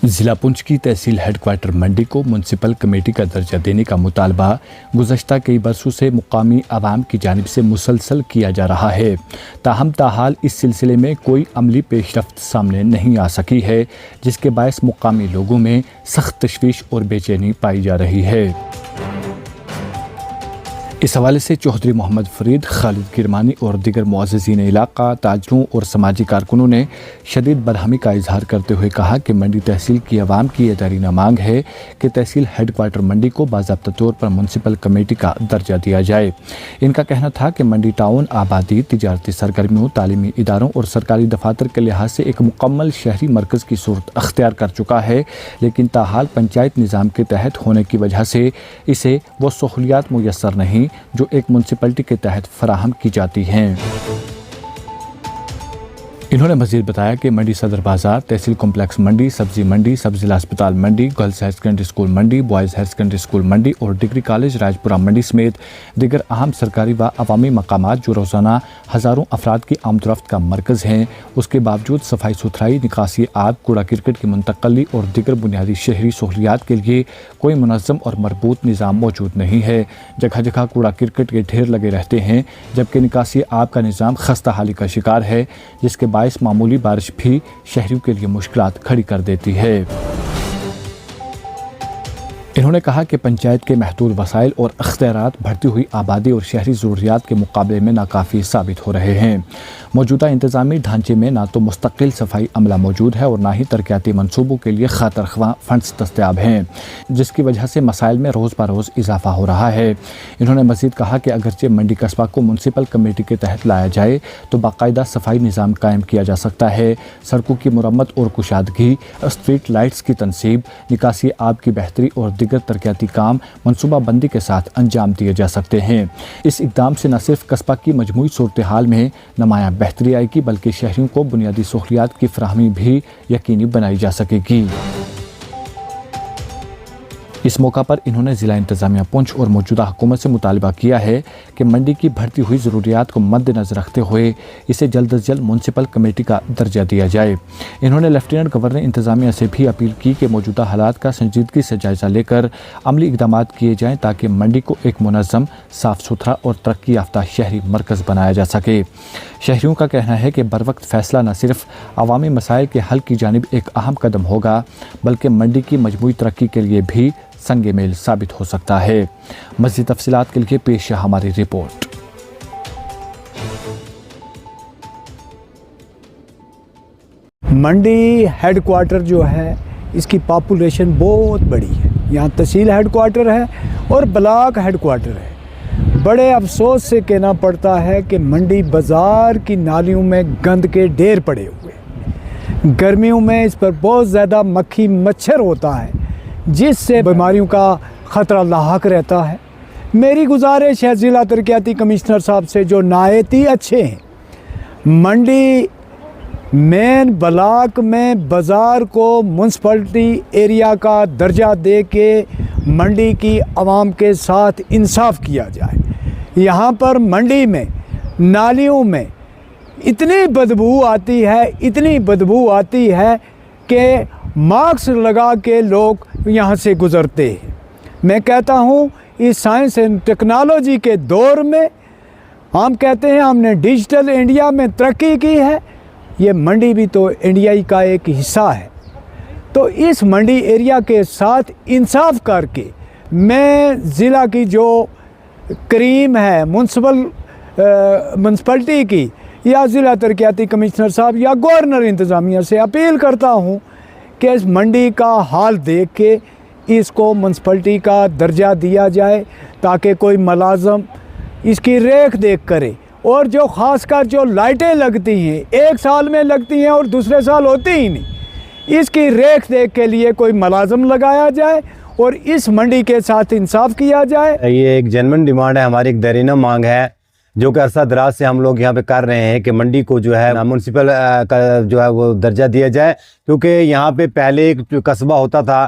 ضلع پنچ کی تحصیل head quarter منڈی کو میونسپل کمیٹی کا درجہ دینے کا مطالبہ گزشتہ کئی برسوں سے مقامی عوام کی جانب سے مسلسل کیا جا رہا ہے، تاہم تاحال اس سلسلے میں کوئی عملی پیش رفت سامنے نہیں آ سکی ہے، جس کے باعث مقامی لوگوں میں سخت تشویش اور بے چینی پائی جا رہی ہے۔ اس حوالے سے چودھری محمد فرید، خالد کرمانی اور دیگر معززین علاقہ، تاجروں اور سماجی کارکنوں نے شدید برہمی کا اظہار کرتے ہوئے کہا کہ منڈی تحصیل کی عوام کی یہ دیرینہ مانگ ہے کہ تحصیل ہیڈ کوارٹر منڈی کو باضابطہ طور پر میونسپل کمیٹی کا درجہ دیا جائے۔ ان کا کہنا تھا کہ منڈی ٹاؤن آبادی، تجارتی سرگرمیوں، تعلیمی اداروں اور سرکاری دفاتر کے لحاظ سے ایک مکمل شہری مرکز کی صورت اختیار کر چکا ہے، لیکن تاحال پنچایت نظام کے تحت ہونے کی وجہ سے اسے وہ سہولیات میسر نہیں جو ایک میونسپلٹی کے تحت فراہم کی جاتی ہیں۔ انہوں نے مزید بتایا کہ منڈی صدر بازار، تحصیل کمپلیکس منڈی، سبزی منڈی، سب ضلع ہسپتال منڈی، گرلز ہائر سیکنڈری اسکول منڈی، بوائز ہائر سیکنڈری اسکول منڈی اور ڈگری کالج راجپورہ منڈی سمیت دیگر اہم سرکاری و عوامی مقامات جو روزانہ ہزاروں افراد کی آمد و رفت کا مرکز ہیں، اس کے باوجود صفائی ستھرائی، نکاسی آب، کوڑا کرکٹ کی منتقلی اور دیگر بنیادی شہری سہولیات کے لیے کوئی منظم اور مربوط نظام موجود نہیں ہے۔ جگہ جگہ کوڑا کرکٹ کے ڈھیر لگے رہتے ہیں، جبکہ نکاسی آب کا نظام خستہ حالی کا شکار ہے، جس کے باعث معمولی بارش بھی شہریوں کے لیے مشکلات کھڑی کر دیتی ہے۔ انہوں نے کہا کہ پنچایت کے محدود وسائل اور اختیارات بڑھتی ہوئی آبادی اور شہری ضروریات کے مقابلے میں ناکافی ثابت ہو رہے ہیں۔ موجودہ انتظامی ڈھانچے میں نہ تو مستقل صفائی عملہ موجود ہے اور نہ ہی ترقیاتی منصوبوں کے لیے خاطر خواہ فنڈز دستیاب ہیں، جس کی وجہ سے مسائل میں روز بروز اضافہ ہو رہا ہے۔ انہوں نے مزید کہا کہ اگرچہ منڈی قصبہ کو میونسپل کمیٹی کے تحت لایا جائے تو باقاعدہ صفائی نظام قائم کیا جا سکتا ہے، سڑکوں کی مرمت اور کشادگی، اسٹریٹ لائٹس کی تنصیب، نکاسی آب کی بہتری اور دیگر ترقیاتی کام منصوبہ بندی کے ساتھ انجام دیے جا سکتے ہیں۔ اس اقدام سے نہ صرف قصبہ کی مجموعی صورتحال میں نمایاں بہتری آئے گی بلکہ شہریوں کو بنیادی سہولیات کی فراہمی بھی یقینی بنائی جا سکے گی۔ اس موقع پر انہوں نے ضلع انتظامیہ پنچ اور موجودہ حکومت سے مطالبہ کیا ہے کہ منڈی کی بڑھتی ہوئی ضروریات کو مد نظر رکھتے ہوئے اسے جلد از جلد میونسپل کمیٹی کا درجہ دیا جائے۔ انہوں نے لیفٹیننٹ گورنر انتظامیہ سے بھی اپیل کی کہ موجودہ حالات کا سنجیدگی سے جائزہ لے کر عملی اقدامات کیے جائیں تاکہ منڈی کو ایک منظم، صاف ستھرا اور ترقی یافتہ شہری مرکز بنایا جا سکے۔ شہریوں کا کہنا ہے کہ بروقت فیصلہ نہ صرف عوامی مسائل کے حل کی جانب ایک اہم قدم ہوگا بلکہ منڈی کی مجموعی ترقی کے لیے بھی سنگ میل ثابت ہو سکتا ہے۔ مزید تفصیلات کے لیے پیش ہے ہماری رپورٹ۔ منڈی ہیڈ کوارٹر جو ہے اس کی پاپولیشن بہت بڑی ہے، یہاں تحصیل ہیڈ کوارٹر ہے اور بلاک ہیڈ کوارٹر ہے۔ بڑے افسوس سے کہنا پڑتا ہے کہ منڈی بازار کی نالیوں میں گند کے ڈھیر پڑے ہوئے، گرمیوں میں اس پر بہت زیادہ مکھی مچھر ہوتا ہے جس سے بیماریوں کا خطرہ لاحق رہتا ہے۔ میری گزارش ہے ضلع ترقیاتی کمشنر صاحب سے جو نہایت ہی اچھے ہیں، منڈی مین بلاک میں بازار کو میونسپلٹی ایریا کا درجہ دے کے منڈی کی عوام کے ساتھ انصاف کیا جائے۔ یہاں پر منڈی میں نالیوں میں اتنی بدبو آتی ہے کہ ماسک لگا کے لوگ یہاں سے گزرتے ہیں۔ میں کہتا ہوں اس سائنس اینڈ ٹیکنالوجی کے دور میں ہم کہتے ہیں ہم نے ڈیجیٹل انڈیا میں ترقی کی ہے، یہ منڈی بھی تو انڈیا کا ایک حصہ ہے۔ تو اس منڈی ایریا کے ساتھ انصاف کر کے میں ضلع کی جو کریم ہے میونسپلٹی کی یا ضلع ترقیاتی کمشنر صاحب یا گورنر انتظامیہ سے اپیل کرتا ہوں کہ اس منڈی کا حال دیکھ کے اس کو میونسپلٹی کا درجہ دیا جائے تاکہ کوئی ملازم اس کی ریکھ دیکھ کرے، اور جو خاص کر جو لائٹیں لگتی ہیں ایک سال میں لگتی ہیں اور دوسرے سال ہوتی ہی نہیں، اس کی ریکھ دیکھ کے لیے کوئی ملازم لگایا جائے اور اس منڈی کے ساتھ انصاف کیا جائے۔ یہ ایک جینوئن ڈیمانڈ ہے، ہماری ایک دیرینہ مانگ ہے جو کہ عرصہ دراز سے ہم لوگ یہاں پہ کر رہے ہیں کہ منڈی کو جو ہے میونسپل کا جو ہے وہ درجہ دیا جائے، کیونکہ یہاں پہ پہلے ایک قصبہ ہوتا تھا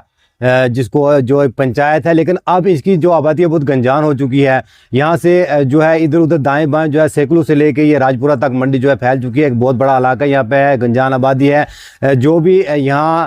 جس کو جو ایک پنچایت ہے، لیکن اب اس کی جو آبادی ہے بہت گنجان ہو چکی ہے۔ یہاں سے جو ہے ادھر ادھر دائیں بائیں جو ہے سیکلوں سے لے کے یہ راجپورہ تک منڈی جو ہے پھیل چکی ہے، ایک بہت بڑا علاقہ یہاں پہ ہے، گنجان آبادی ہے۔ جو بھی یہاں